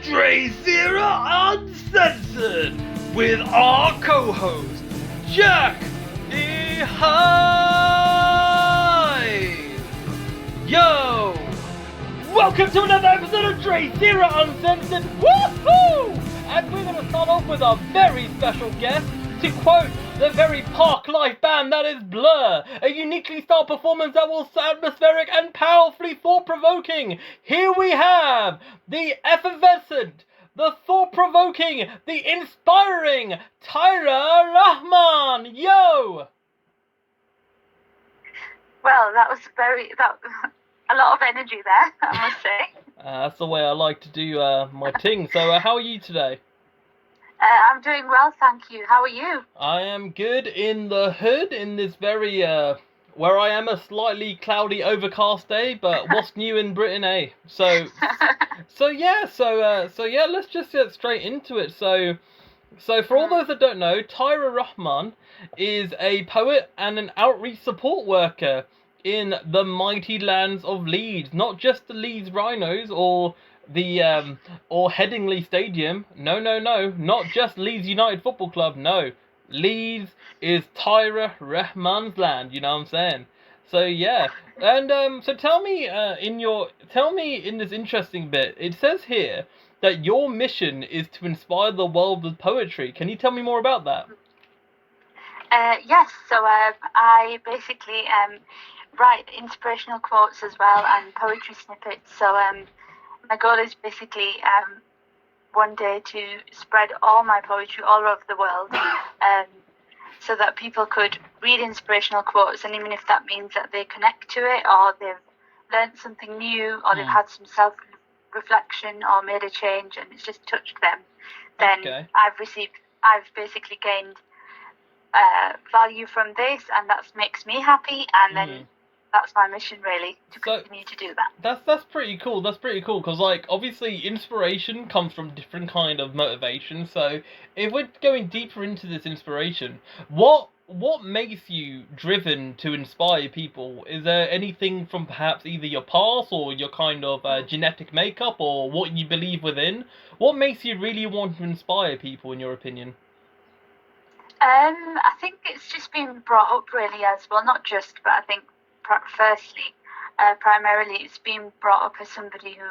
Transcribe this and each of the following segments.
DrayZera Uncensored with our co-host, Jack E. Hive. Yo! Welcome to another episode of DrayZera Uncensored. Woohoo! And we're going to start off with a very special guest. To quote the very park-life band that is Blur, a uniquely styled performance that was atmospheric and powerfully thought-provoking. Here we have the effervescent, the thought-provoking, the inspiring Tahira Rahman. Yo! Well, that was a lot of energy there, I must say. That's the way I like to do my ting. So how are you today? I'm doing well, thank you. How are you? I am good in the hood in this very, where I am a slightly cloudy, overcast day, but what's new in Britain, eh? So yeah, let's just get straight into it. So for all those that don't know, Tahira Rahman is a poet and an outreach support worker in the mighty lands of Leeds. Not just the Leeds Rhinos or the or Headingley Stadium. No, not just Leeds United Football Club. No, Leeds is Tahira Rahman's land. You know what I'm saying? So yeah, and so tell me in this interesting bit. It says here that your mission is to inspire the world with poetry. Can you tell me more about that? Yes. So I basically write inspirational quotes as well and poetry snippets. So my goal is basically one day to spread all my poetry all over the world, so that people could read inspirational quotes, and even if that means that they connect to it, or they've learned something new, or they've had some self-reflection, or made a change, and it's just touched them, then Okay. I've basically gained value from this, and that makes me happy, and then that's my mission, really, to continue to do that. That's pretty cool. That's pretty cool because, like, obviously, inspiration comes from different kind of motivation. So, if we're going deeper into this inspiration, what makes you driven to inspire people? Is there anything from perhaps either your past or your kind of genetic makeup or what you believe within? What makes you really want to inspire people, in your opinion? I think it's just been brought up really as well, not just, but I think firstly, primarily it's been brought up as somebody who,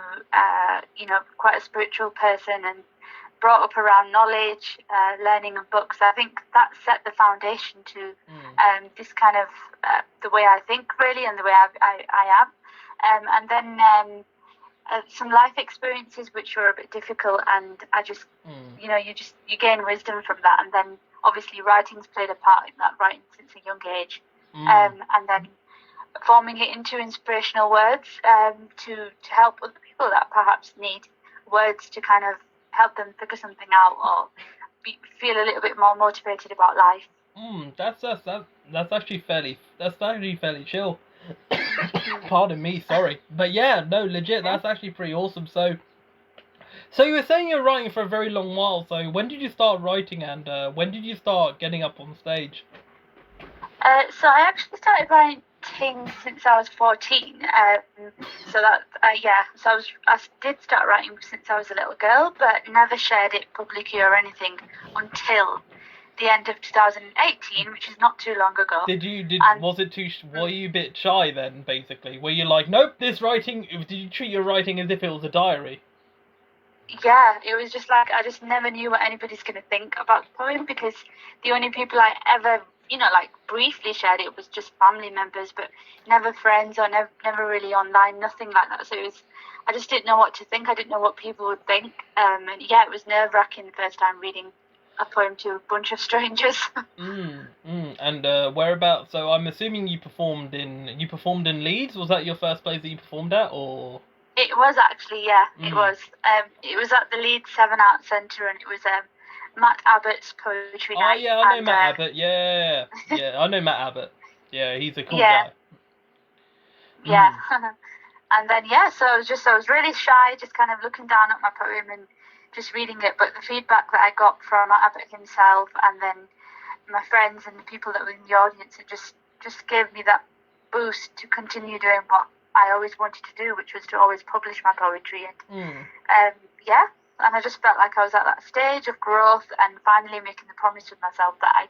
quite a spiritual person and brought up around knowledge, learning and books. I think that set the foundation to this kind of the way I think really and the way I am. And then some life experiences which were a bit difficult, and I just, you gain wisdom from that. And then obviously writing's played a part in that, writing since a young age. And then forming it into inspirational words to help other people that perhaps need words to kind of help them figure something out or feel a little bit more motivated about life. That's actually fairly chill. Pardon me, sorry, but yeah, no, legit, that's actually pretty awesome. So you were saying you're writing for a very long while. So when did you start writing, and when did you start getting up on stage? So I actually started writing since I was 14. So I did start writing since I was a little girl, but never shared it publicly or anything until the end of 2018, which is not too long ago. Were you a bit shy then, basically? Were you like, nope, did you treat your writing as if it was a diary? Yeah, it was just like, I just never knew what anybody's going to think about the poem, because the only people I ever, briefly shared it was just family members, but never friends or never really online, nothing like that. So I just didn't know what to think. I didn't know what people would think. And yeah, it was nerve-wracking the first time reading a poem to a bunch of strangers. And whereabouts? So I'm assuming you performed in Leeds. Was that your first place that you performed at, or? It was actually, yeah. It was. It was at the Leeds 7 Arts Centre, and it was Matt Abbott's poetry night. Oh yeah, I know Matt Abbott. Yeah, I know Matt Abbott. Yeah, he's a cool guy. Yeah. And then so I was really shy, just kind of looking down at my poem and just reading it. But the feedback that I got from Matt Abbott himself, and then my friends and the people that were in the audience, it just gave me that boost to continue doing what I always wanted to do, which was to always publish my poetry. And and I just felt like I was at that stage of growth and finally making the promise with myself that I'd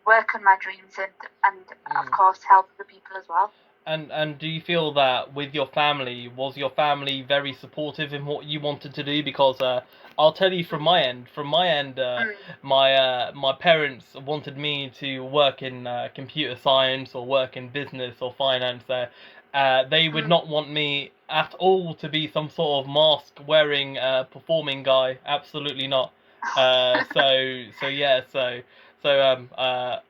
work on my dreams and of course help other people as well. And do you feel that with your family, was your family very supportive in what you wanted to do? Because I'll tell you from my end, my parents wanted me to work in computer science or work in business or finance. They would not want me at all to be some sort of mask wearing performing guy. Absolutely not. I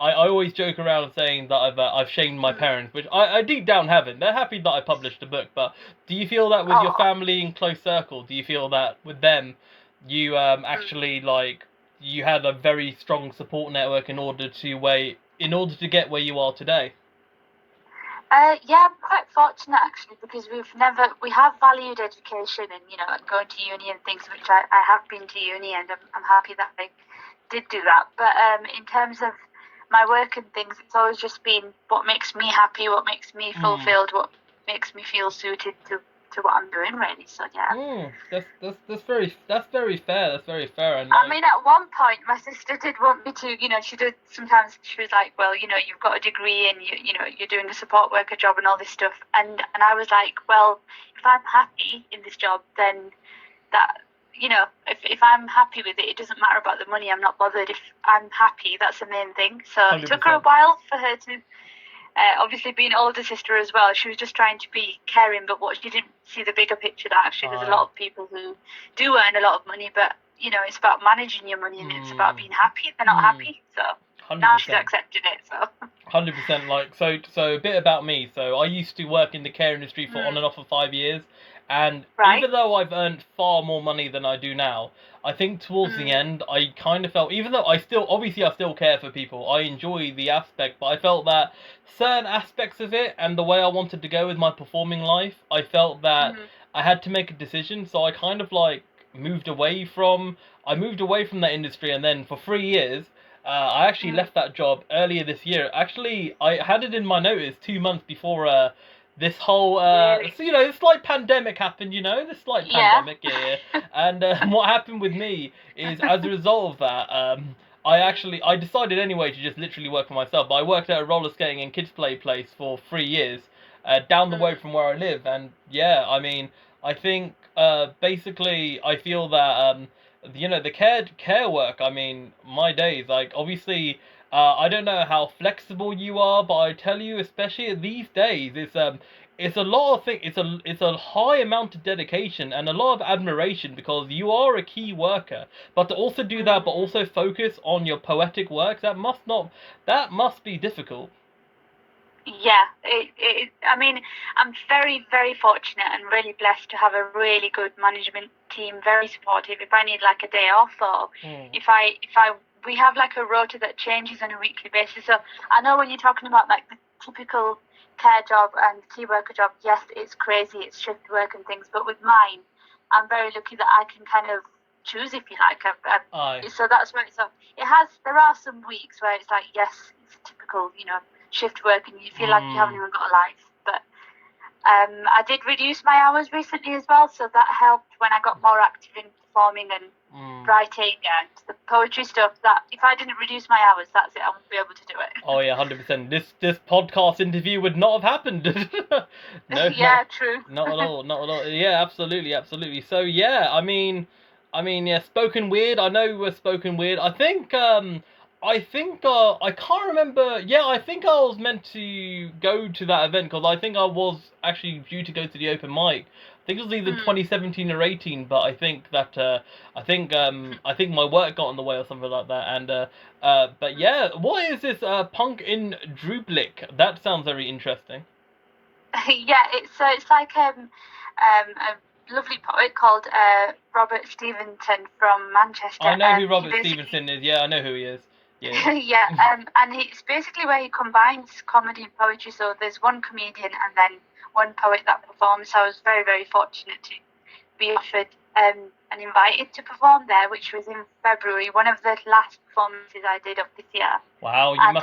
always joke around saying that I've shamed my parents, which I deep down haven't. They're happy that I published a book, but do you feel that with your family and close circle? Do you feel that with them, you actually like you had a very strong support network in order to get where you are today? Yeah, I'm quite fortunate actually because we have valued education and and going to uni and things, which I have been to uni and I'm happy that I did do that. But in terms of my work and things, it's always just been what makes me happy, what makes me fulfilled, what makes me feel suited to what I'm doing really. So yeah. That's very fair. That's very fair. And I mean, at one point, my sister did want me to, she did sometimes. She was like, "Well, you've got a degree and you're doing a support worker job and all this stuff." And I was like, "Well, if I'm happy in this job, then that, if I'm happy with it, it doesn't matter about the money. I'm not bothered. If I'm happy, that's the main thing." So 100%. It took her a while for her to. Obviously, being an older sister as well, she was just trying to be caring, but what she didn't see the bigger picture that actually there's a lot of people who do earn a lot of money, but it's about managing your money and it's about being happy if they're not happy. So 100%. Now she's accepted it. So 100%. Like so a bit about me. So I used to work in the care industry for on and off for 5 years, and even though I've earned far more money than I do now, I think towards the end I kind of felt, even though I still care for people, I enjoy the aspect, but I felt that certain aspects of it and the way I wanted to go with my performing life, I felt that I had to make a decision. So I kind of like moved away from that industry, and then for 3 years. I actually left that job earlier this year. Actually, I had it in my notice 2 months before this whole this slight pandemic happened. This slight pandemic, yeah. And what happened with me is, as a result of that, I decided anyway to just literally work for myself. But I worked at a roller skating and kids play place for 3 years, down the road from where I live. And yeah, I mean, I think basically I feel that the care work. I mean, my days. Like obviously, I don't know how flexible you are, but I tell you, especially these days, it's a lot of things. It's a high amount of dedication and a lot of admiration, because you are a key worker. But to also do that, but also focus on your poetic works, that must be difficult. Yeah, I mean, I'm very, very fortunate and really blessed to have a really good management team, very supportive. If I need like a day off, or if we have like a rota that changes on a weekly basis. So I know when you're talking about like the typical care job and key worker job, yes, it's crazy, it's shift work and things. But with mine, I'm very lucky that I can kind of choose, if you like. So that's where there are some weeks where it's like, yes, it's typical, shift work and you feel like you haven't even got a life. But I did reduce my hours recently as well, so that helped when I got more active in performing and writing and the poetry stuff. That if I didn't reduce my hours, that's it, I wouldn't be able to do it. Oh yeah, 100%. This podcast interview would not have happened. No, yeah, true. Not at all. Not at all. Yeah, absolutely. So yeah, I mean, yeah, spoken weird. I know we're spoken weird. I think I can't remember. Yeah, I think I was meant to go to that event, because I think I was actually due to go to the open mic. I think it was either 2017 or 18, but I think that I think my work got in the way or something like that. And but yeah, what is this punk in Drublik? That sounds very interesting. Yeah, it's like a lovely poet called Robert Stevenson from Manchester. I know who Robert Stevenson is. Yeah, I know who he is. Yeah. Yeah, and it's basically where he combines comedy and poetry. So there's one comedian and then one poet that performs. So I was very, very fortunate to be offered and invited to perform there, which was in February, one of the last performances I did of this year. Wow, And,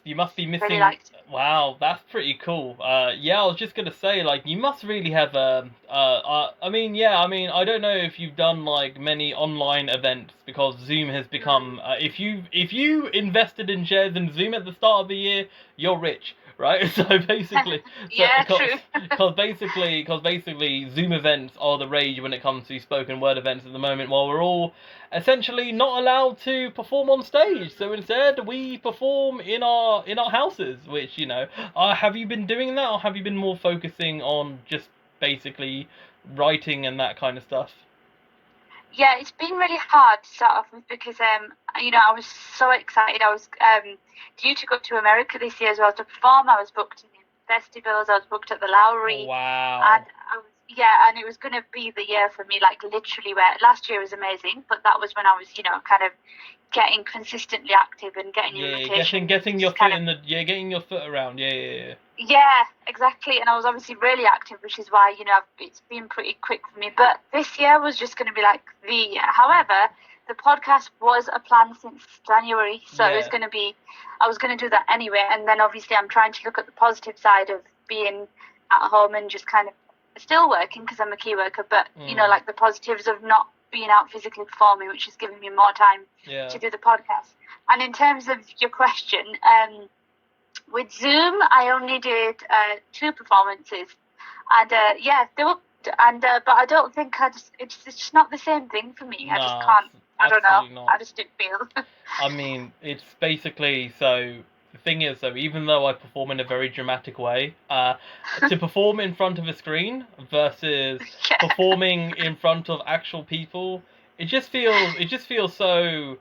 you must be missing. really liked it. Wow, that's pretty cool. Yeah, I was just gonna say, like, you must really have I mean, yeah, I mean, I don't know if you've done like many online events because Zoom has become. If you invested in shares in Zoom at the start of the year, you're rich. Right, so basically, Yeah, true. because basically, Zoom events are the rage when it comes to spoken word events at the moment. While we're all essentially not allowed to perform on stage, so instead we perform in our houses. Which, you know, have you been doing that, or have you been more focusing on just basically writing and that kind of stuff? Yeah, it's been really hard to start off with because you know, I was so excited. I was due to go to America this year as well to perform. I was booked in festivals. I was booked at the Lowry. Wow. And and it was going to be the year for me, like literally. Where last year was amazing, but that was when I was, you know, kind of getting consistently active and getting invitations. Getting your foot in the getting your foot around. Yeah. Yeah, exactly. And I was obviously really active, which is why, you know, it's been pretty quick for me. But this year was just going to be like the year. However, the podcast was a plan since January, so it was going to be, I was going to do that anyway. And then obviously I'm trying to look at the positive side of being at home and just kind of still working because I'm a key worker, but, you know, like the positives of not being out physically performing, which is giving me more time to do the podcast. And in terms of your question, with Zoom, I only did 2 performances, and they were, and but I don't think it's just not the same thing for me. I just can't. I don't know. Not. I just didn't feel. I mean, it's basically so. The thing is, though, even though I perform in a very dramatic way, to perform in front of a screen versus performing in front of actual people, it just feels so.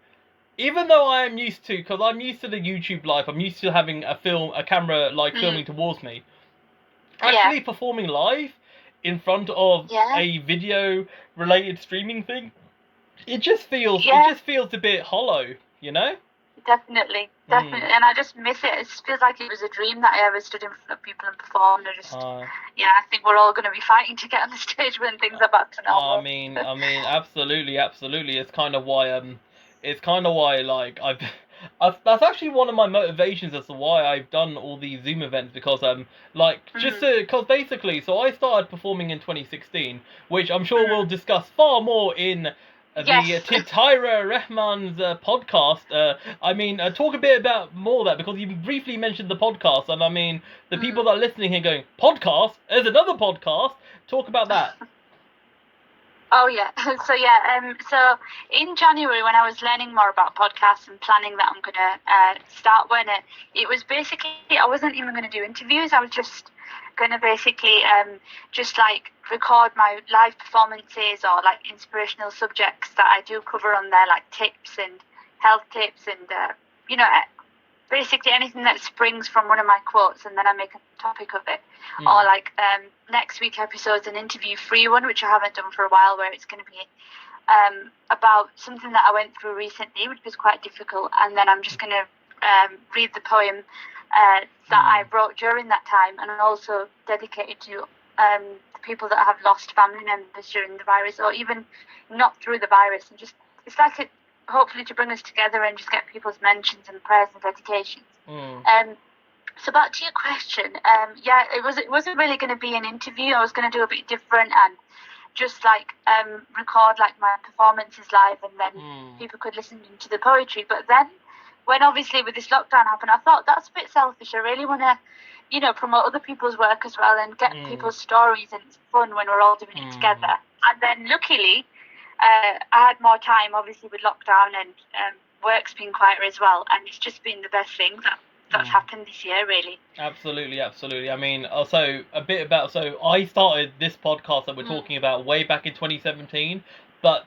Even though I am used to, because I'm used to the YouTube live, I'm used to having a camera like filming towards me. Actually, performing live in front of a video related streaming thing, it just feels a bit hollow, you know? Definitely, and I just miss it. It feels like it was a dream that I ever stood in front of people and performed. I think we're all going to be fighting to get on the stage when things are back to normal. I mean, absolutely. It's kind of why like that's actually one of my motivations as to why I've done all these Zoom events, because because basically, so I started performing in 2016, which I'm sure we'll discuss far more in the Tahira Rahman's podcast. I mean, talk a bit about more of that, because you briefly mentioned the podcast, and I mean, the people that are listening here going, podcast? There's another podcast? Talk about that. Oh yeah, so in January, when I was learning more about podcasts and planning that I'm gonna start one, it was basically, I wasn't even gonna do interviews. I was just gonna basically just like record my live performances or like inspirational subjects that I do cover on there, like tips and health tips and you know, basically anything that springs from one of my quotes, and then I make a topic of it. Or like next week episode's an interview free one, which I haven't done for a while, where it's going to be about something that I went through recently, which was quite difficult, and then I'm just going to read the poem that I wrote during that time, and also dedicated to the people that have lost family members during the virus, or even not through the virus, and just, it's like hopefully to bring us together and just get people's mentions and prayers and dedications. So back to your question, it wasn't really going to be an interview. I was going to do a bit different and just like record like my performances live, and then people could listen to the poetry. But then, when obviously with this lockdown happened, I thought that's a bit selfish. I really want to, you know, promote other people's work as well and get people's stories, and it's fun when we're all doing it together. And then luckily, I had more time, obviously with lockdown, and work's been quieter as well, and it's just been the best thing that's happened this year, really. Absolutely. I mean, also a bit about, so I started this podcast that we're talking about way back in 2017, but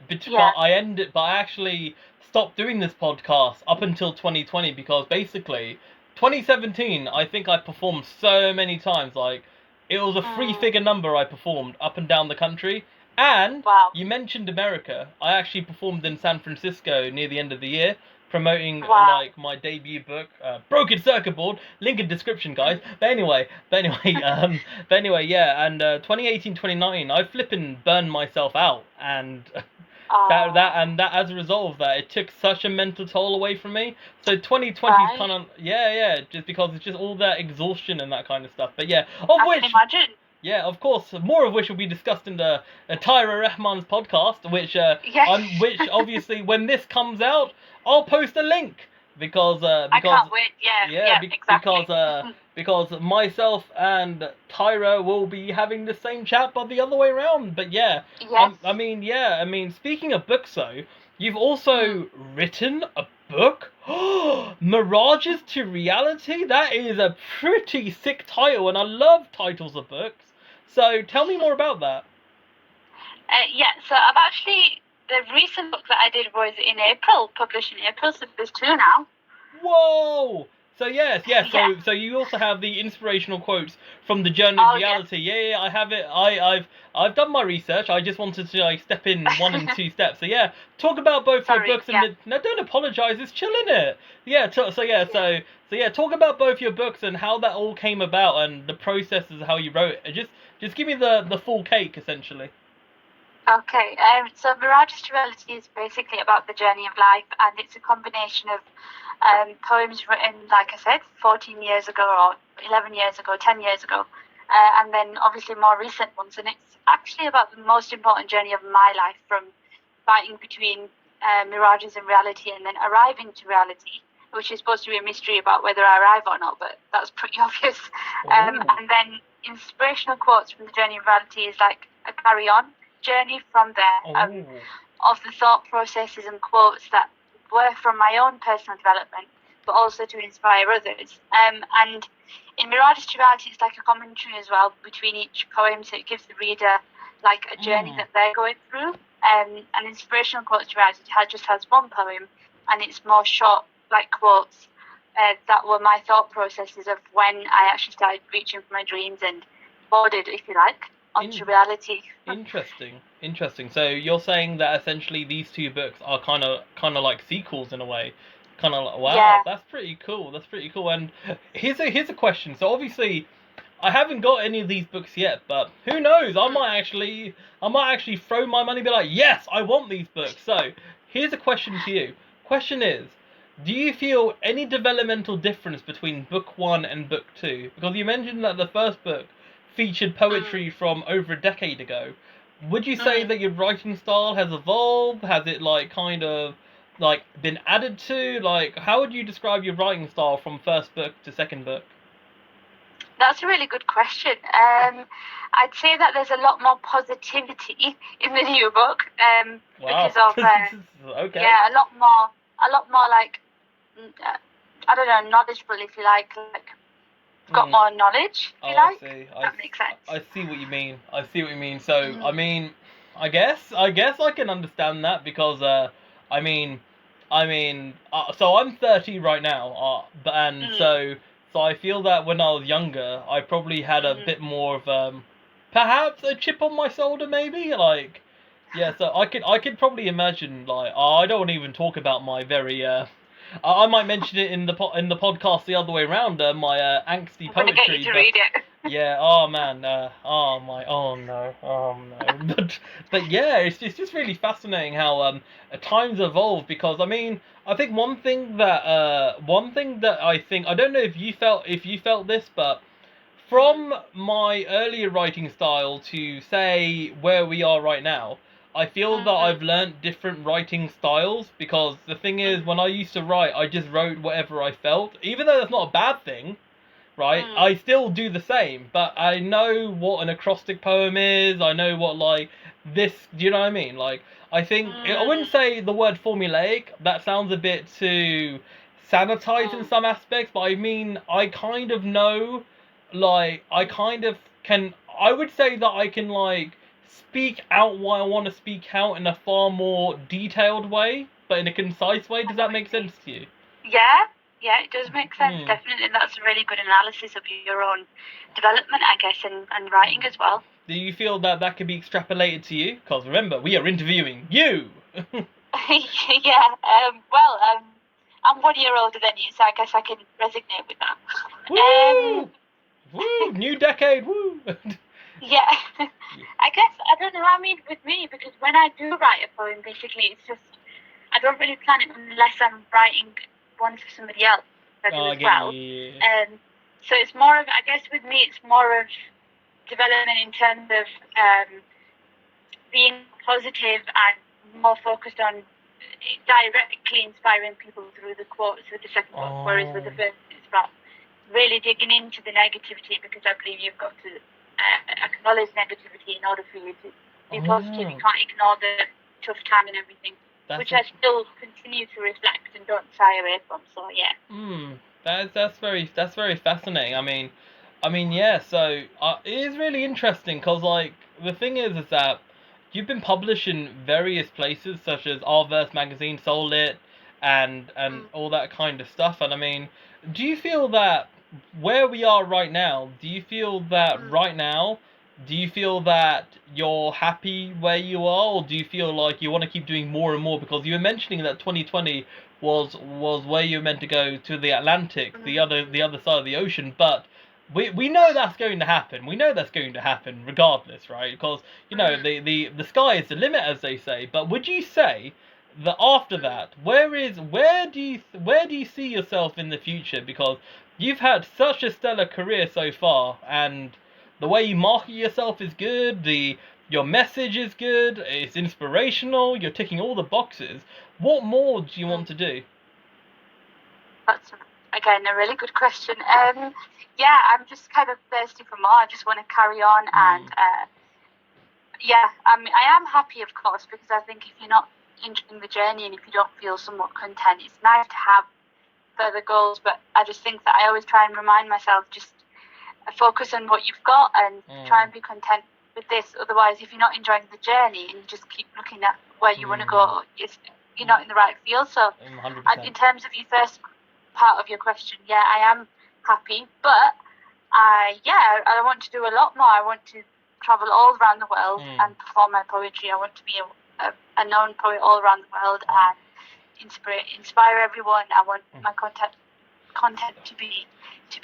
I actually stopped doing this podcast up until 2020, because basically 2017, I think I performed so many times, like it was a 3-figure number I performed up and down the country. And you mentioned America. I actually performed in San Francisco near the end of the year. promoting Wow. like my debut book, Broken Circuit Board. Link in description, guys. But anyway, yeah. And 2018, 2019, I flipping burned myself out, and that as a result of that, it took such a mental toll away from me. So 2020 is Right. kind of just because it's just all that exhaustion and that kind of stuff. But yeah, I can imagine. yeah, of course, more of which will be discussed in the Tahira Rahman's podcast, Yes. which obviously when this comes out, I'll post a link because I can't wait. Yeah, exactly. because myself and Tyra will be having the same chat, but the other way around. But yeah, Yes. I mean, speaking of books, though, you've also written a book, Mirages to Reality. That is a pretty sick title, and I love titles of books. So tell me more about that. Yeah, so I've actually, the recent book that I did was in April, published in April, so there's 2 now. Whoa! So yes, Yeah. So you also have the inspirational quotes from the Journey of Reality. Yeah, I have it. I've done my research. I just wanted to like step in 1 and 2 steps. So yeah, talk about both your books and no, don't apologize. It's chilling it. Yeah. So talk about both your books and how that all came about and the processes of how you wrote it. Just give me the full cake essentially. Okay, so Mirages to Reality is basically about the journey of life, and it's a combination of poems written, like I said, 14 years ago or 11 years ago, 10 years ago, and then obviously more recent ones. And it's actually about the most important journey of my life, from fighting between mirages and reality, and then arriving to reality, which is supposed to be a mystery about whether I arrive or not, but that's pretty obvious. And then inspirational quotes from the journey of reality is like a carry-on journey from there, of the thought processes and quotes that were from my own personal development, but also to inspire others. And in Mirages to Reality, it's like a commentary as well between each poem, so it gives the reader like a journey that they're going through. And inspirational quotes to reality just has 1 poem, and it's more short, like quotes that were my thought processes of when I actually started reaching for my dreams and boarded, if you like, onto reality. Interesting. So you're saying that essentially these 2 books are kind of like sequels in a way. Kind of like, wow, Yeah. That's pretty cool. And here's a question. So obviously, I haven't got any of these books yet, but who knows? I might actually throw my money and be like, yes, I want these books. So here's a question to you. Question is, do you feel any developmental difference between book 1 and book 2? Because you mentioned that the first book featured poetry from over a decade ago. Would you say that your writing style has evolved? Has it like kind of like been added to? Like, how would you describe your writing style from first book to second book? That's a really good question. I'd say that there's a lot more positivity in the new book, because of okay. Yeah, a lot more like I don't know, knowledgeable, if you like got more knowledge, if you like. I see. That makes sense. I see what you mean. So I mean, I guess I can understand that because so I'm 30 right now, so I feel that when I was younger, I probably had a bit more of perhaps a chip on my shoulder, maybe like. Yeah, so I could probably imagine like I don't want to even talk about my very I might mention it in the podcast the other way around, my angsty poetry. I'm gonna get you to read it. Yeah. Oh man. Oh no. But yeah, it's just really fascinating how times evolve because I mean I think one thing that I think I don't know if you felt this, but from my earlier writing style to say where we are right now, I feel that I've learnt different writing styles because the thing is, when I used to write, I just wrote whatever I felt, even though that's not a bad thing, right? I still do the same, but I know what an acrostic poem is. I know what like this. Do you know what I mean? Like I think I wouldn't say the word formulaic. That sounds a bit too sanitized in some aspects, but I mean I kind of know. Like I kind of can. I would say that I can like speak out what I want to speak out in a far more detailed way, but in a concise way. Does that make sense to you? Yeah, it does make sense, definitely. That's a really good analysis of your own development, I guess, and writing as well. Do you feel that that could be extrapolated to you? Because remember, we are interviewing you! Yeah, well, I'm 1 year older than you, so I guess I can resonate with that. Woo! Woo! New decade, woo! Yeah. I guess, I don't know, I mean, with me, because when I do write a poem, basically, it's just, I don't really plan it unless I'm writing one for somebody else as well. Yeah. So it's more of, I guess with me, it's more of development in terms of being positive and more focused on directly inspiring people through the quotes with the second book, whereas with the first, it's about really digging into the negativity, because I believe you've got to acknowledge negativity in order for you to be positive. You can't ignore the tough time and everything, which I still continue to reflect and don't shy away from. So yeah. That's very fascinating. I mean, yeah. So it is really interesting because, like, the thing is that you've been published in various places such as Our Verse magazine, Soul Lit, and all that kind of stuff. And I mean, do you feel that where we are right now? Do you feel that right now? Do you feel that you're happy where you are, or do you feel like you want to keep doing more and more? Because you were mentioning that 2020 was where you were meant to go, to the Atlantic, the other side of the ocean, but we know that's going to happen. We know that's going to happen regardless, right? Because you know the sky is the limit, as they say. But would you say that after that, where do you see yourself in the future? Because you've had such a stellar career so far, and the way you market yourself is good. Your message is good. It's inspirational. You're ticking all the boxes. What more do you want to do? That's, again, a really good question. Yeah, I'm just kind of thirsty for more. I just want to carry on, and yeah, I mean, I am happy, of course, because I think if you're not enjoying the journey and if you don't feel somewhat content, it's nice to have further goals. But I just think that I always try and remind myself, just focus on what you've got and try and be content with this. Otherwise, if you're not enjoying the journey and you just keep looking at where you want to go, you're not in the right field. So, in terms of your first part of your question, yeah, I am happy, but I want to do a lot more. I want to travel all around the world and perform my poetry. I want to be a known poet all around the world and inspire everyone. I want my content to be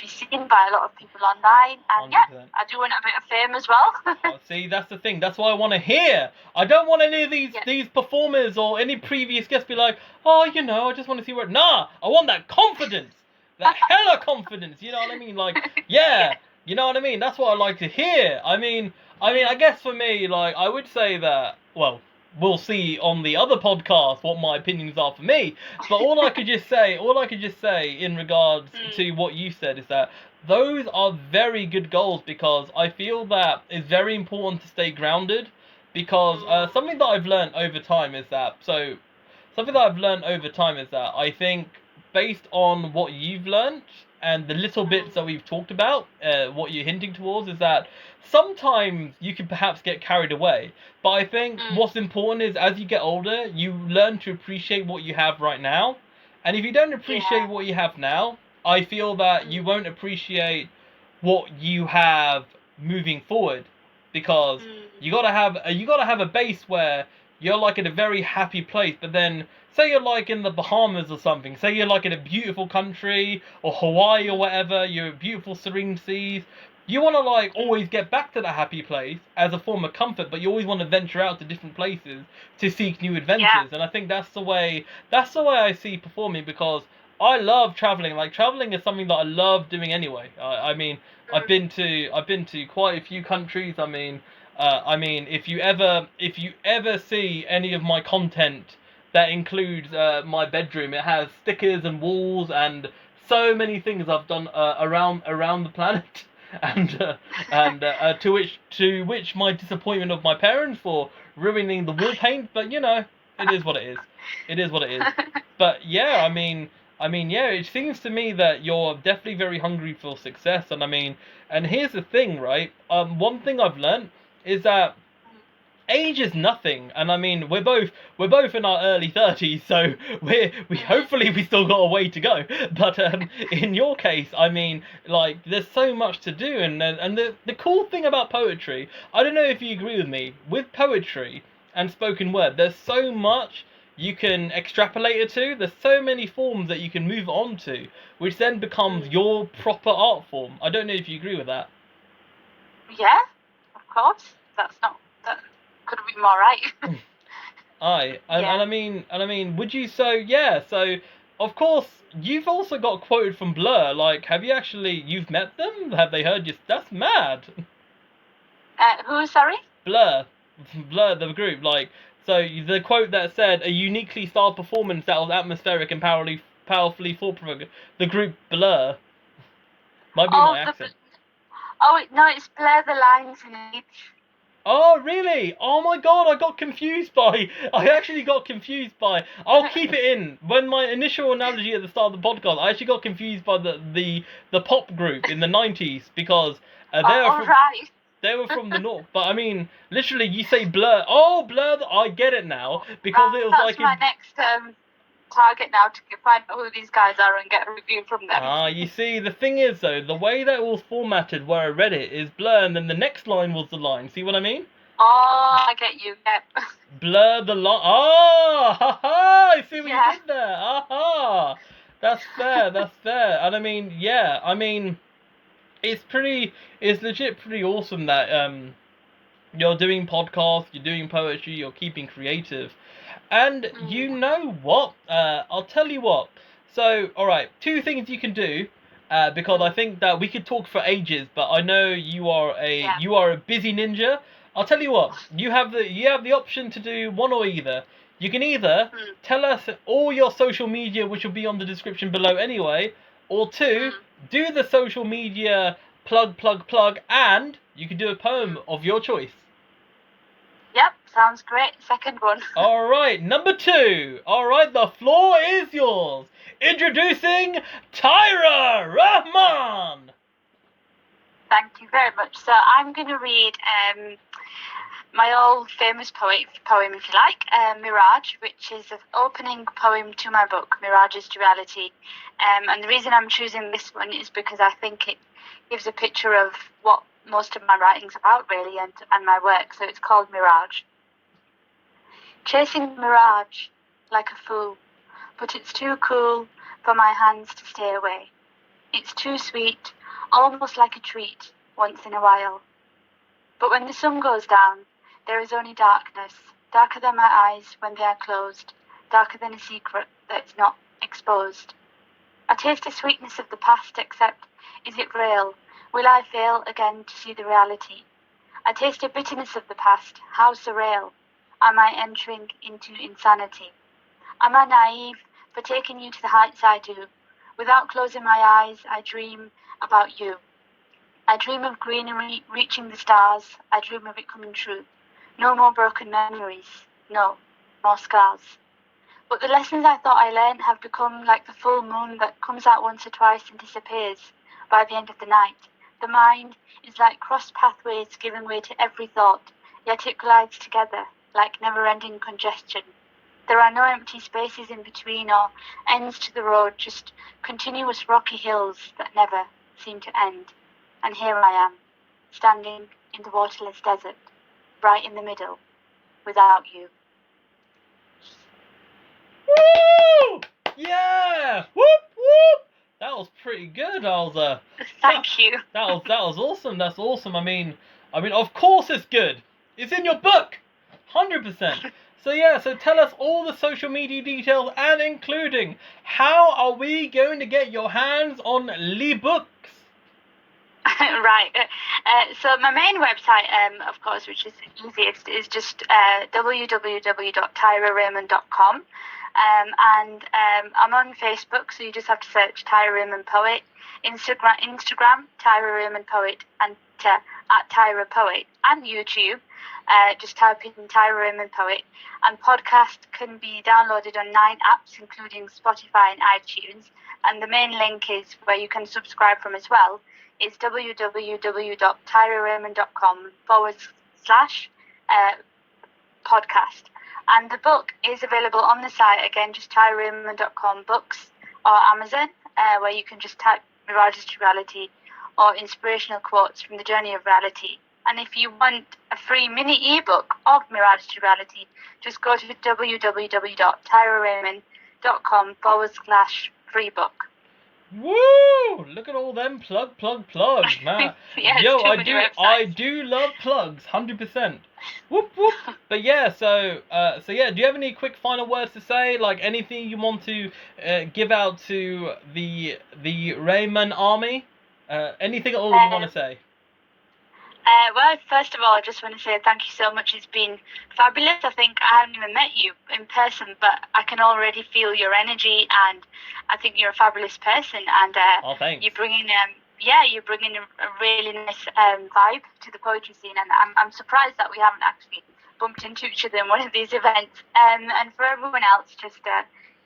seen by a lot of people online, and 100%. Yeah, I do want a bit of fame as well. See, that's the thing. That's what I want to hear. I don't want any of these performers or any previous guests be like, oh, you know, I just want to see where. Nah, I want that confidence, that hella confidence. You know what I mean? Like, yeah, you know what I mean. That's what I like to hear. I mean, I guess for me, like, I would say that. Well, we'll see on the other podcast what my opinions are for me. But all I could just say in regards to what you said is that those are very good goals, because I feel that it's very important to stay grounded, because something that I've learned over time is that I think, based on what you've learned and the little bits that we've talked about, what you're hinting towards is that sometimes you can perhaps get carried away. But I think what's important is, as you get older, you learn to appreciate what you have right now. And if you don't appreciate what you have now, I feel that you won't appreciate what you have moving forward, because you gotta have a base where you're like in a very happy place. But then, say you're like in the Bahamas or something, say you're like in a beautiful country, or Hawaii or whatever, you're beautiful serene seas. You want to like always get back to that happy place as a form of comfort, but you always want to venture out to different places to seek new adventures. Yeah. And I think that's the way I see performing, because I love traveling. Like, traveling is something that I love doing anyway. I mean, I've been to quite a few countries. I mean, if you ever see any of my content that includes my bedroom, it has stickers and walls and so many things I've done around the planet. And to which my disappointment of my parents for ruining the wall paint, but you know, it is what it is. It is what it is. But yeah, I mean, yeah, it seems to me that you're definitely very hungry for success, and I mean, and here's the thing, right? One thing I've learned is that age is nothing, and I mean, we're both in our early 30s, so we hopefully we still got a way to go. But in your case, I mean, like, there's so much to do, and the cool thing about poetry, I don't know if you agree with me, with poetry and spoken word, there's so much you can extrapolate it to. There's so many forms that you can move on to, which then becomes your proper art form. I don't know if you agree with that. Yeah, of course. That could be more right. Aye, and I mean, would you? So of course you've also got quoted from Blur. Like, have you actually? You've met them? Have they heard you? That's mad. Who? Sorry. Blur, Blur, the group. Like, so the quote that said a uniquely styled performance that was atmospheric and powerfully thought-provoking. The group Blur. Might be my accent. No, it's Blur the Lines in it. Oh, really? Oh my god, I actually got confused by, I'll keep it in. When my initial analogy at the start of the podcast, I actually got confused by the pop group in the 90s, because they were from the north. But I mean, literally, you say Blur. Oh, Blur, I get it now, because it was that's like... my next target now, to find out who these guys are and get a review from them. You see, the thing is, though, the way that it was formatted where I read it is Blur, and then the next line was the line. See what I mean? Oh, I get you. Yep. Blur the line. Oh, ha ha! I see what you did there. Aha! That's fair. That's fair. And I mean, yeah. I mean, it's legit pretty awesome that you're doing podcasts, you're doing poetry, you're keeping creative. And you know what? I'll tell you what. So, alright, two things you can do, because I think that we could talk for ages, but I know you are a busy ninja. I'll tell you what, you have the option to do one or either. You can either tell us all your social media, which will be on the description below anyway, or two, do the social media plug, and you can do a poem of your choice. Yep, sounds great. Second one. Alright, number 2. Alright, the floor is yours. Introducing Tahira Rahman. Thank you very much. So I'm going to read my old famous poem, if you like, Mirage, which is the opening poem to my book, Mirages to Reality. And the reason I'm choosing this one is because I think it gives a picture of what most of my writing's about, really, and my work. So it's called Mirage. Chasing mirage like a fool, but it's too cool for my hands to stay away. It's too sweet, almost like a treat, once in a while. But when the sun goes down, there is only darkness, darker than my eyes when they are closed, darker than a secret that's not exposed. I taste the sweetness of the past, except, is it real? Will I fail again to see the reality? I taste the bitterness of the past, how surreal. Am I entering into insanity? Am I naive for taking you to the heights I do? Without closing my eyes, I dream about you. I dream of greenery reaching the stars. I dream of it coming true. No more broken memories. No, more scars. But the lessons I thought I learned have become like the full moon that comes out once or twice and disappears by the end of the night. The mind is like crossed pathways giving way to every thought, yet it glides together like never-ending congestion. There are no empty spaces in between or ends to the road, just continuous rocky hills that never seem to end. And here I am, standing in the waterless desert, right in the middle, without you. Woo! Yeah! Whoop whoop! That was pretty good. Thank you. That was awesome. That's awesome. I mean, of course it's good. It's in your book. 100%. So tell us all the social media details, and including how are we going to get your hands on Lee books? Right. So my main website, of course, which is easiest, is just www.tahirarahman.com. And I'm on Facebook, so you just have to search Tahira Rahman Poet. Instagram, Tahira Rahman Poet, and at Tahira Poet, and YouTube. Just type in Tahira Rahman Poet, and podcast can be downloaded on 9 apps, including Spotify and iTunes. And the main link is where you can subscribe from as well. Is www.tahirarahman.com/podcast. And the book is available on the site, again, just tahirarahman.com books, or Amazon, where you can just type Mirages to Reality or inspirational quotes from the journey of reality. And if you want a free mini ebook of Mirage to Reality, just go to www.tahirarahman.com/free book. Woo! Look at all them plugs, man. Yeah, Yo, I websites. do love plugs, 100%. Whoop whoop. But yeah, so yeah, do you have any quick final words to say? Like anything you want to give out to the Rehman army? Anything at all you want to say? Well, first of all, I just want to say thank you so much. It's been fabulous. I think I haven't even met you in person, but I can already feel your energy, and I think you're a fabulous person. And oh, thanks. you bring in a really nice vibe to the poetry scene, and I'm surprised that we haven't actually bumped into each other in one of these events. And for everyone else, just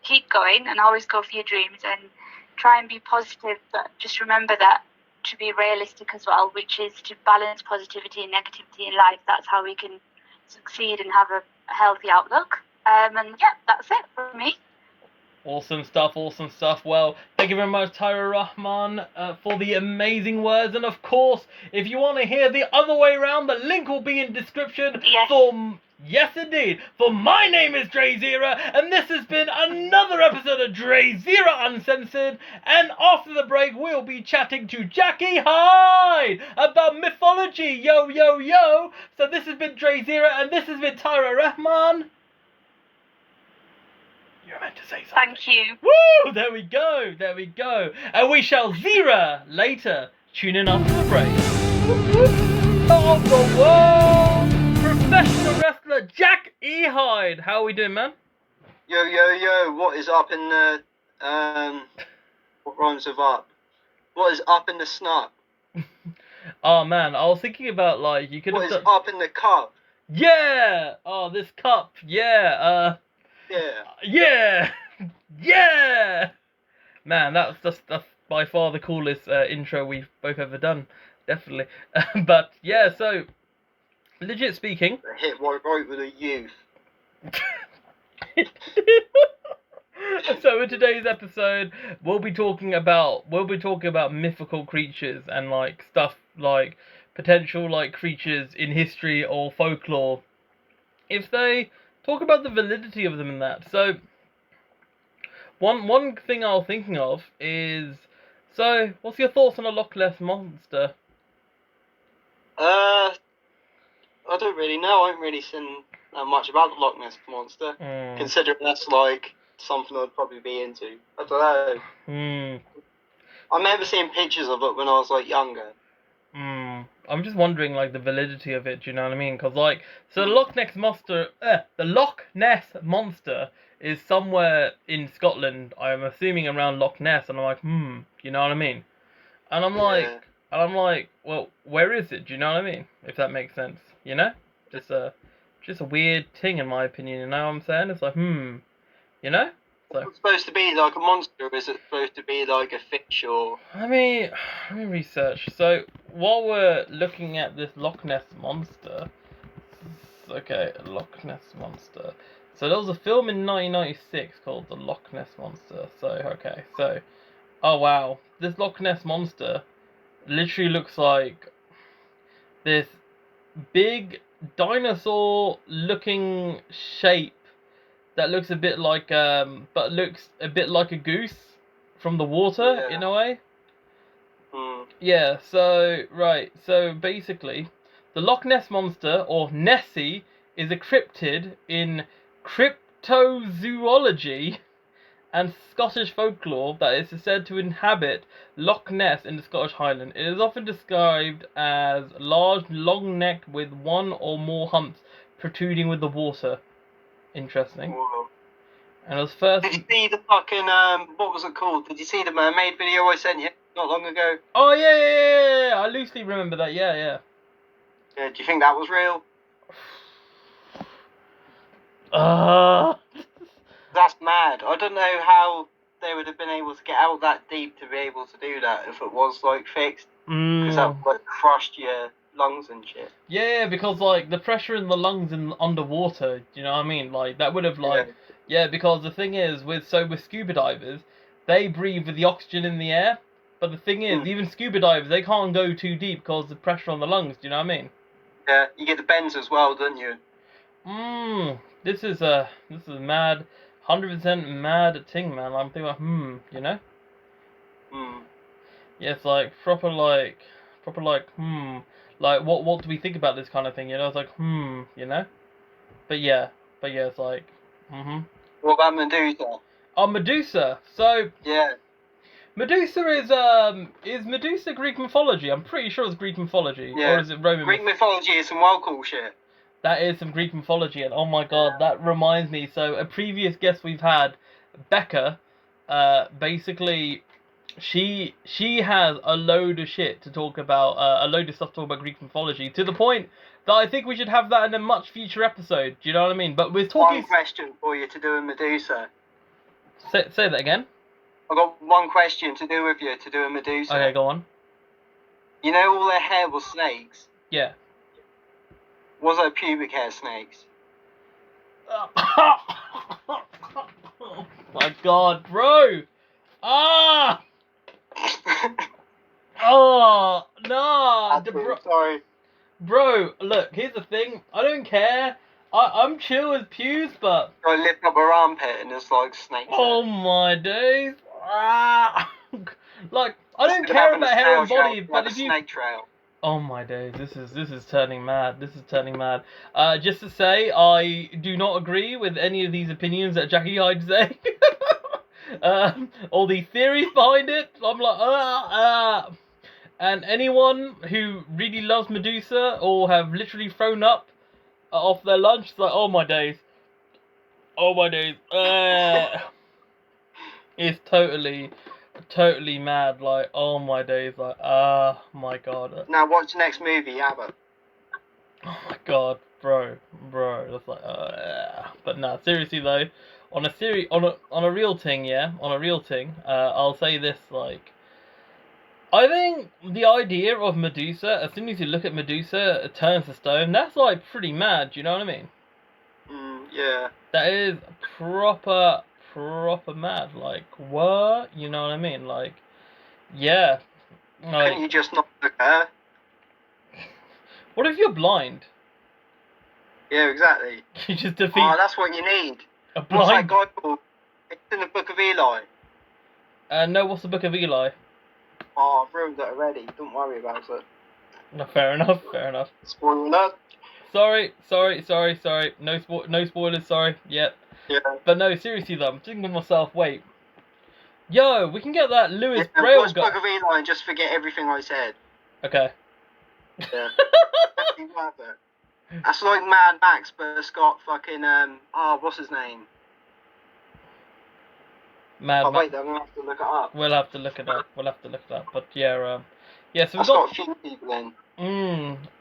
keep going and always go for your dreams and try and be positive, but just remember that to be realistic as well, which is to balance positivity and negativity in life. That's how we can succeed and have a healthy outlook. And yeah, that's it for me. Awesome stuff. Well, thank you very much, Tahira Rahman, for the amazing words. And of course, if you want to hear the other way around, the link will be in description. Yes. Yes, indeed. For my name is DrayZera, and this has been another episode of DrayZera Uncensored. And after the break, we'll be chatting to Jackie Hyde about mythology. Yo, yo, yo. So this has been DrayZera, and this has been Tahira Rahman. You're meant to say something. Thank you. Woo! There we go. And we shall Zera later. Tune in after the break. Top of the world! Professional wrestler Jack E. Hyde. How are we doing, man? Yo, yo, yo. What is up in the... what rhymes with up? What is up in the snuck? Oh, man. I was thinking about, like, you could What have is done... up in the cup? Yeah! Oh, this cup. Yeah, Yeah. Yeah! Man, that's by far the coolest intro we've both ever done. Definitely. But, yeah, so, legit speaking... Hit right with a youth. So in today's episode, we'll be talking about mythical creatures and like stuff like potential like creatures in history or folklore. If they talk about the validity of them in that. So one thing I was thinking of is, so what's your thoughts on a Loch Ness monster? I don't really know. I haven't really seen much about the Loch Ness monster, considering that's like something I'd probably be into. I don't know. I remember seeing pictures of it when I was like younger. I'm just wondering like the validity of it. Do you know what I mean? Because like, so the Loch Ness monster is somewhere in Scotland. I'm assuming around Loch Ness, and I'm like, you know what I mean? And I'm like, well, where is it? Do you know what I mean? If that makes sense, you know? Just a weird thing in my opinion. You know what I'm saying? It's like, you know? So, is it supposed to be like a monster, or is it supposed to be like a fish, or... Let me research. So, while we're looking at this Loch Ness monster... Okay, Loch Ness monster. So, there was a film in 1996 called The Loch Ness Monster. So, okay, so... Oh, wow. This Loch Ness monster literally looks like this big dinosaur-looking shape that looks a bit like, but looks a bit like a goose from the water, in a way. Yeah, so, right, so basically, the Loch Ness Monster, or Nessie, is a cryptid in cryptozoology and Scottish folklore that is said to inhabit Loch Ness in the Scottish Highland. It is often described as large, long neck with one or more humps protruding with the water. Interesting. Whoa. And it was first... Did you see the fucking, what was it called? Did you see the mermaid video I sent you not long ago? Oh, yeah. I loosely remember that, yeah. Yeah, do you think that was real? That's mad. I don't know how they would have been able to get out that deep to be able to do that if it was, like, fixed. Because that would, like, crushed your lungs and shit. Yeah, because, like, the pressure in the lungs in underwater, you know what I mean? Like, that would have, like... Yeah, because the thing is, with scuba divers, they breathe with the oxygen in the air. But the thing is, even scuba divers, they can't go too deep because of the pressure on the lungs, do you know what I mean? Yeah, you get the bends as well, don't you? This is mad, 100% MAD-TING, man. I'm thinking about, you know? Yeah, it's like proper like, like what do we think about this kind of thing? You know, it's like, you know? But yeah, it's like, What about Medusa? Oh, Medusa. So Yeah. Medusa is Medusa Greek mythology? I'm pretty sure it's Greek mythology, Yeah. or is it Roman? Greek mythology is some wild cool shit. That is some Greek mythology, and oh my god, that reminds me. So a previous guest we've had, Becca, basically, she has a load of shit to talk about, a load of stuff to talk about Greek mythology, to the point that I think we should have that in a much future episode. Do you know what I mean? But we're talking. One question for you to do with Medusa. Say that again. I've got one question to do with you to do with Medusa. Okay, go on. You know all their hair was snakes? Yeah. Was it pubic hair snakes? Oh my god, bro! Ah! Oh, no! Sorry. Bro, look, here's the thing. I don't care. I'm chill with pews, but... I lift up her armpit and it's like snakes. Oh my days. Ah! Like, I don't care about hair and body, but if you... Snake trail. Oh my days, this is turning mad. This is turning mad. Just to say, I do not agree with any of these opinions that Jackie Hyde say. All the theories behind it. I'm like, And anyone who really loves Medusa or have literally thrown up off their lunch, it's like, oh my days. Oh my days. It's totally mad. Like, oh my days. Like, my god. Now watch the next movie, Abbott. Oh my god, bro. That's like, but nah, seriously though, on a real thing, I'll say this, like, I think the idea of Medusa, as soon as you look at Medusa, it turns to stone. That's like pretty mad. Do you know what I mean? Yeah. That is proper mad. Like, what? You know what I mean? Like, yeah. Like, Can't you just not look at her? What if you're blind? Yeah, exactly. You just defeat. Oh, that's what you need. A What's blind. that guy called? It's in the Book of Eli. No, what's the Book of Eli? Oh, I've ruined it already. Don't worry about it. No, fair enough. Spoiler alert. Sorry. No spoilers. Sorry. Yep. Yeah. But no, seriously though, I'm thinking to myself, wait. Yo, we can get that Lewis Yeah, Braille watch guy. Book of Eli and just forget everything I said. Okay. Yeah. Definitely worth it. That's like Mad Max, but it's got fucking what's his name? Mad Max. Wait, I'm gonna have to look it up. We'll have to look it up. But yeah, so we've That's got a few people in.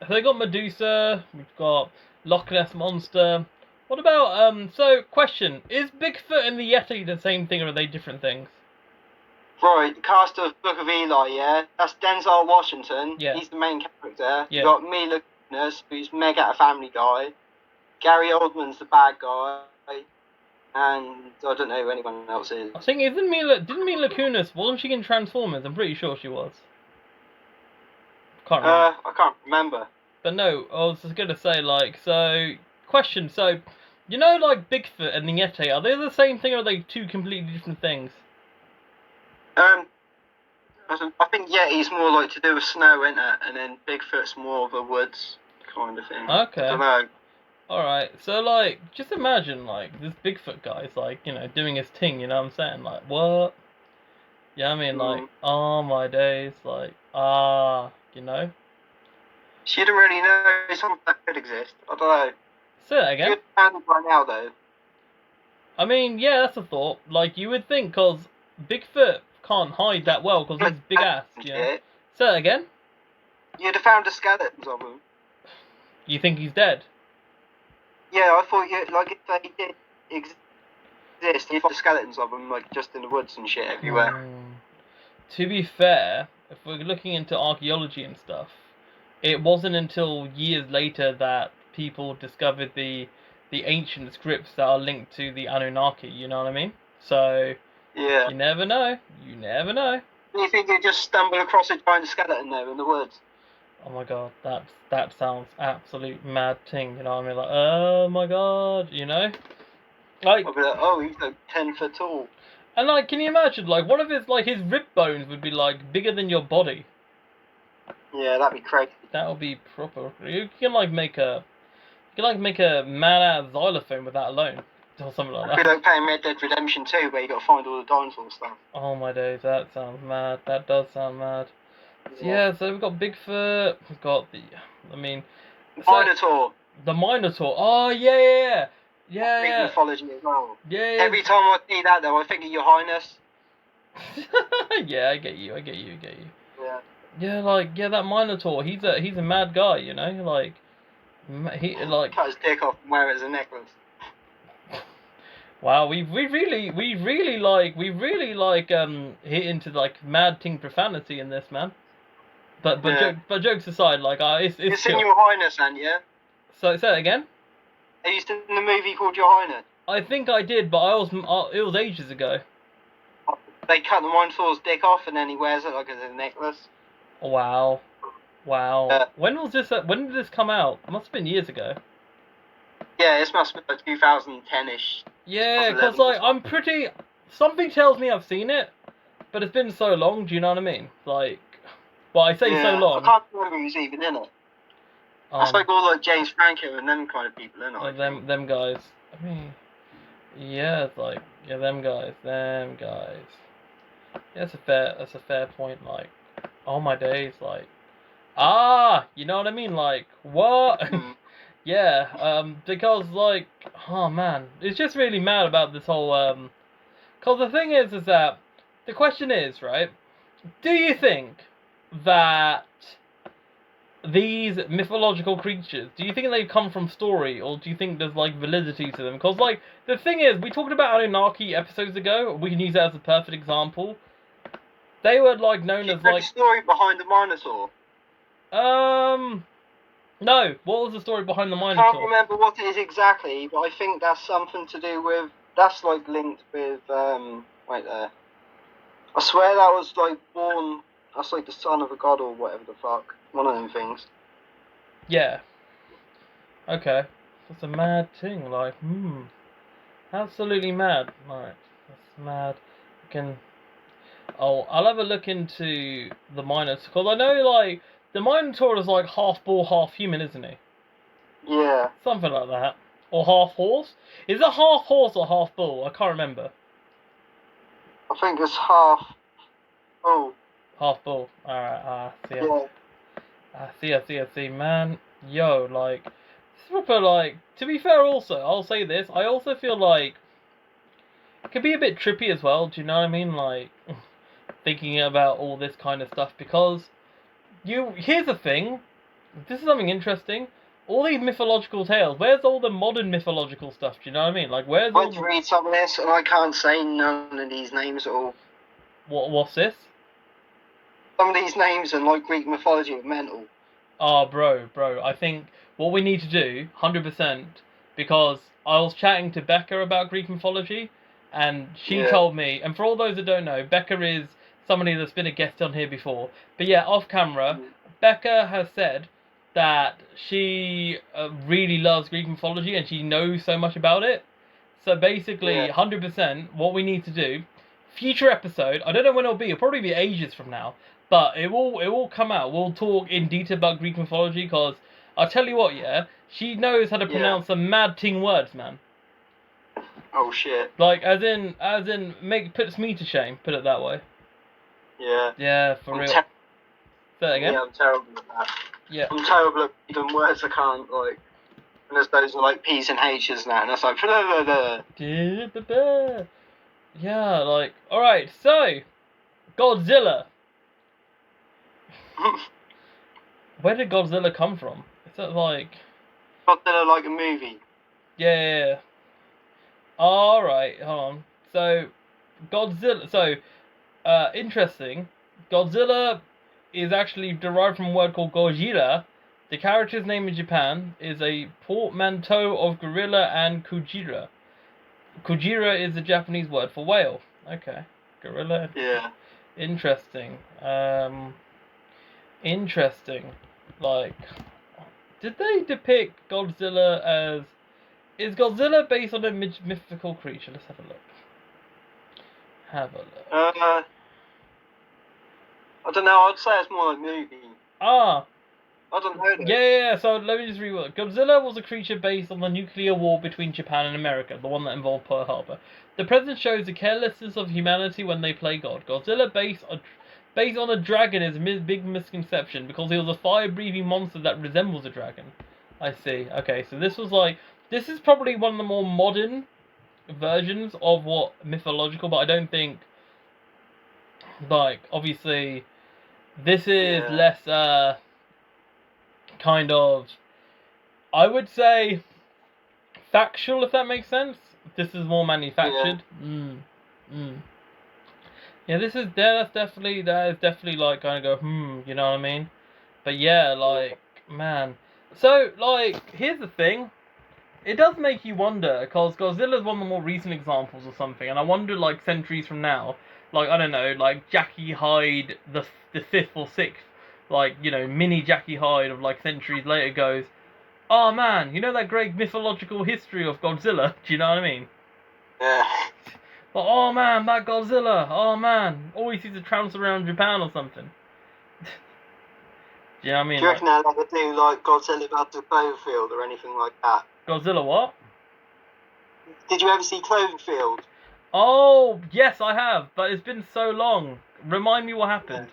So they got Medusa. We've got Loch Ness Monster. What about So, question: is Bigfoot and the Yeti the same thing, or are they different things? Right, the cast of Book of Eli, yeah? That's Denzel Washington. Yeah. He's the main character. Yeah. You got Mila Kunis, who's Meg out of Family Guy. Gary Oldman's the bad guy. And I don't know who anyone else is. I think didn't Mila Kunis, wasn't she in Transformers? I'm pretty sure she was. Can't remember. I can't remember. But no, I was just gonna say, like, so question, so you know, like Bigfoot and the Yeti, are they the same thing, or are they two completely different things? I think Yeti's more like to do with snow, isn't it? And then Bigfoot's more of a woods kind of thing. Okay. I don't know. Alright, so like, just imagine like this Bigfoot guy's like, you know, doing his thing, you know what I'm saying? Like, what? Yeah, I mean, like, oh my days, like, you know? She didn't really know something that could exist. I don't know. Say that again. Good handle by now, though. I mean, yeah, that's a thought. Like, you would think, because Bigfoot can't hide that well, because he's big ass, you know? Say that again. You'd have found the skeletons of him. You think he's dead? Yeah, I thought if they did exist, you'd find the skeletons of them, like, just in the woods and shit everywhere. To be fair, if we're looking into archaeology and stuff, it wasn't until years later that people discovered the ancient scripts that are linked to the Anunnaki, you know what I mean? So, yeah. You never know. Do you think you'd just stumble across a giant skeleton there in the woods? Oh my god, that sounds absolute mad thing, you know what I mean? Like, oh my god, you know? Like, I'll be like, oh, he's like 10 foot tall. and like, can you imagine, like, one of his, like, his rib bones would be, like, bigger than your body. Yeah, that'd be crazy. That would be proper. You can, like, make a mad-ass xylophone with that alone. Or something like that. We don't play Red Dead Redemption 2 where you got to find all the dinosaur stuff. Oh my days, that sounds mad. That does sound mad. Yeah, so we've got Bigfoot, we've got the, I mean... Minotaur. The Minotaur. Oh, yeah. Greek mythology as well. Yeah. Every time I see that, though, I think of Your Highness. Yeah, I get you. Yeah. Yeah, like, yeah, that Minotaur, he's a mad guy, you know? Like, he, like... Cut his dick off and wear it as a necklace. Wow, we really hit into, like, mad-ting profanity in this, man. But jokes aside, like, it's You've seen Your Highness, haven't you? So, say that again? Have you seen the movie called Your Highness? I think I did, but it was ages ago. They cut the Minotaur's dick off and then he wears it like as a necklace. Wow. When was this? When did this come out? It must have been years ago. Yeah, this must be like 2010-ish. Yeah, because like something tells me I've seen it, but it's been so long. Do you know what I mean? Like, well, I say so long. I can't remember who's even in it. That's like all like James Franco and them kind of people in it. Like them guys. I mean, yeah, it's like them guys. Yeah, that's a fair point. Like, oh my days, like, you know what I mean? Like, what? Yeah, because like, oh man, it's just really mad about this whole because the thing is that the question is, right? Do you think that these mythological creatures, do you think they come from story, or do you think there's like validity to them? Because like the thing is, we talked about Anunnaki episodes ago. We can use that as a perfect example. They were like known as like story behind the Minotaur. No. What was the story behind the Minotaur? I can't remember what it is exactly, but I think that's something to do with. That's like linked with right there. I swear that was like born. That's like the son of a god or whatever the fuck. One of them things. Yeah. Okay. That's a mad thing. Like, absolutely mad. Right. That's mad. I'll have a look into the Minotaur, because I know like the Minotaur is like half bull, half human, isn't he? Yeah. Something like that. Or half horse? Is it half horse or half bull? I can't remember. I think it's half. Oh. Half bull. Alright, see ya. Yeah. I see, man. Yo, like, it's proper, like, to be fair also, I'll say this, I also feel like it could be a bit trippy as well, do you know what I mean? Like, thinking about all this kind of stuff, because here's the thing, this is something interesting, all these mythological tales, where's all the modern mythological stuff, do you know what I mean? Like, where's all I read some of this and I can't say none of these names at all. What's this? Some of these names in like Greek mythology are mental. Oh, bro, I think what we need to do, 100%, because I was chatting to Becca about Greek mythology, and she told me, and for all those that don't know, Becca is somebody that's been a guest on here before, but yeah, off camera, Becca has said that she really loves Greek mythology, and she knows so much about it, so basically, 100%, what we need to do, future episode, I don't know when it'll probably be ages from now, but it will come out. We'll talk in detail about Greek mythology, because I'll tell you what, she knows how to pronounce some MAD-TING words, man. Oh shit. Like as in puts me to shame, put it that way. Yeah. Yeah, for real. Say that again? Yeah, I'm terrible at that. Yeah. I'm terrible at even words I can't like. And there's those like P's and H's and that, and it's like yeah, like alright, so Godzilla. Where did Godzilla come from? Is that like Godzilla like a movie? Yeah. Alright, hold on. So Godzilla interesting. Godzilla is actually derived from a word called Gojira. The character's name in Japan is a portmanteau of gorilla and Kujira. Kujira is the Japanese word for whale. Okay. Gorilla. Yeah. Interesting. Interesting. like, did they depict Godzilla as? Is Godzilla based on a mythical creature? Let's have a look. I don't know. I'd say it's more like movie. Ah. I don't know. Yeah. So let me just reword. Godzilla was a creature based on the nuclear war between Japan and America, the one that involved Pearl Harbor. The present shows the carelessness of humanity when they play God. Godzilla based on a dragon is a big misconception because he was a fire-breathing monster that resembles a dragon. I see. Okay, so this is probably one of the more modern versions of what mythological, but I don't think, like, obviously this is less kind of, I would say, factual, if that makes sense. This is more manufactured. Yeah, that is definitely like kind of go, you know what I mean? But yeah, like, man. So, like, here's the thing. It does make you wonder, because Godzilla is one of the more recent examples of something, and I wonder, like, centuries from now, like, I don't know, like, Jackie Hyde, the 5th or 6th, like, you know, mini Jackie Hyde of, like, centuries later goes, oh, man, you know that great mythological history of Godzilla? Do you know what I mean? Yeah. Like, oh, man, that Godzilla, oh, man, always seems to trounce around Japan or something. Do you know what I mean? Do you reckon they'll ever do, like, Godzilla Battle to Cloverfield or anything like that? Godzilla what? Did you ever see Cloverfield? Oh, yes, I have, but it's been so long. Remind me what happened.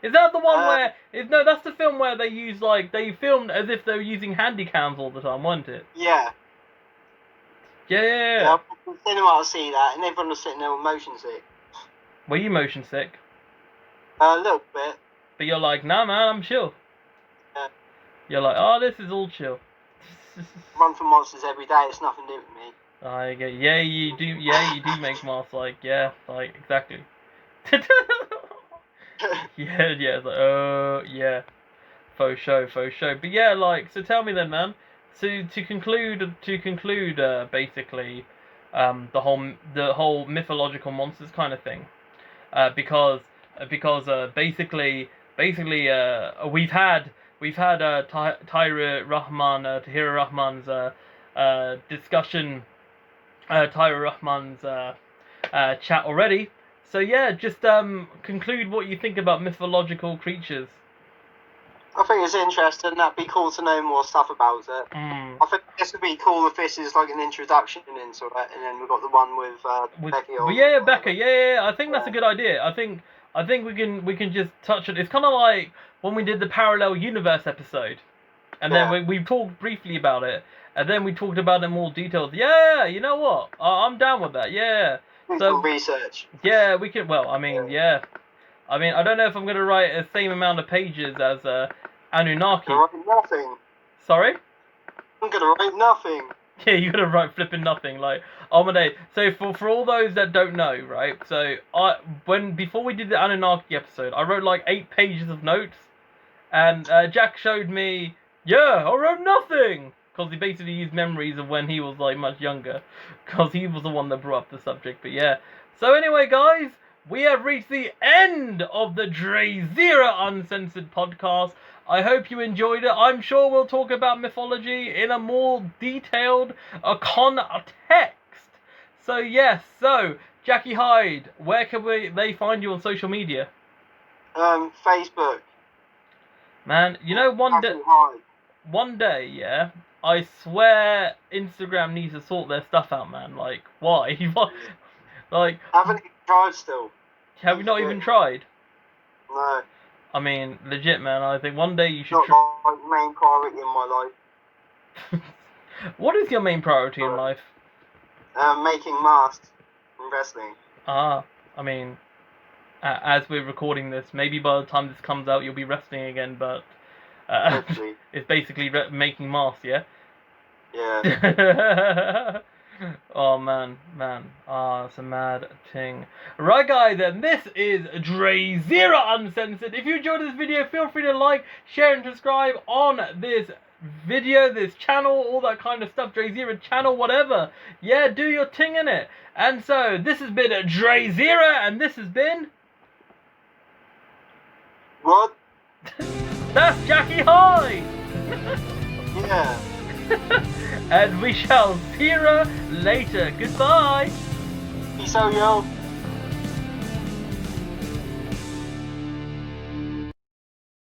Is that the one where... No, that's the film where they use, like, they filmed as if they were using handy cams all the time, wasn't it? Yeah. Yeah. Yeah, in the cinema to see that, and everyone was sitting there with motion sick. Were you motion sick? A little bit. But you're like, nah, man, I'm chill. Yeah. You're like, oh, this is all chill. Run from monsters every day, it's nothing new to me. I get, yeah, you do make masks, like, yeah, like, exactly. yeah, it's like, yeah, faux show. But yeah, like, so tell me then, man. So to conclude, basically, the whole mythological monsters kind of thing, because basically, we've had Tahira Rahman's discussion, Tahira Rahman's chat already. So yeah, just conclude what you think about mythological creatures. I think it's interesting. That'd be cool to know more stuff about it. I think this would be cool if this is like an introduction into it, and then we've got the one with Becky. Yeah, Becca. Yeah. I think that's a good idea. I think we can just touch it. It's kind of like when we did the parallel universe episode, and then we talked briefly about it, and then we talked about it in more details. Yeah, you know what? I'm down with that. Yeah. So research. Yeah, we can. Well, I mean, yeah. I mean, I don't know if I'm gonna write the same amount of pages as Anunnaki. You're writing nothing. Sorry? I'm gonna write nothing. Yeah, you're gonna write flipping nothing. Like, oh my day. So for all those that don't know, right? So before we did the Anunnaki episode, I wrote like 8 pages of notes, and Jack showed me, yeah, I wrote nothing, because he basically used memories of when he was like much younger, because he was the one that brought up the subject. But yeah. So anyway, guys, we have reached the end of the DrayZera Uncensored podcast. I hope you enjoyed it. I'm sure we'll talk about mythology in a more detailed context. So yes, Jackie Hyde, where can they find you on social media? Facebook. Man, you know, one day, yeah, I swear Instagram needs to sort their stuff out, man. Like, why? Like, I haven't even tried still. Have you not even tried? No. I mean, legit, man. I think one day you should. Not my main priority in my life. What is your main priority in life? Making masks and wrestling. I mean, as we're recording this, maybe by the time this comes out, you'll be wrestling again. But it's basically making masks, yeah. Yeah. Oh man, it's a mad thing. Right, guys, then this is DrayZera Uncensored. If you enjoyed this video, feel free to like, share, and subscribe on this video, this channel, all that kind of stuff. DrayZera channel, whatever. Yeah, do your thing in it. And so this has been DrayZera, and this has been what? That's Jackie Hyde! Yeah. And we shall see you later. Goodbye! Peace out, yo.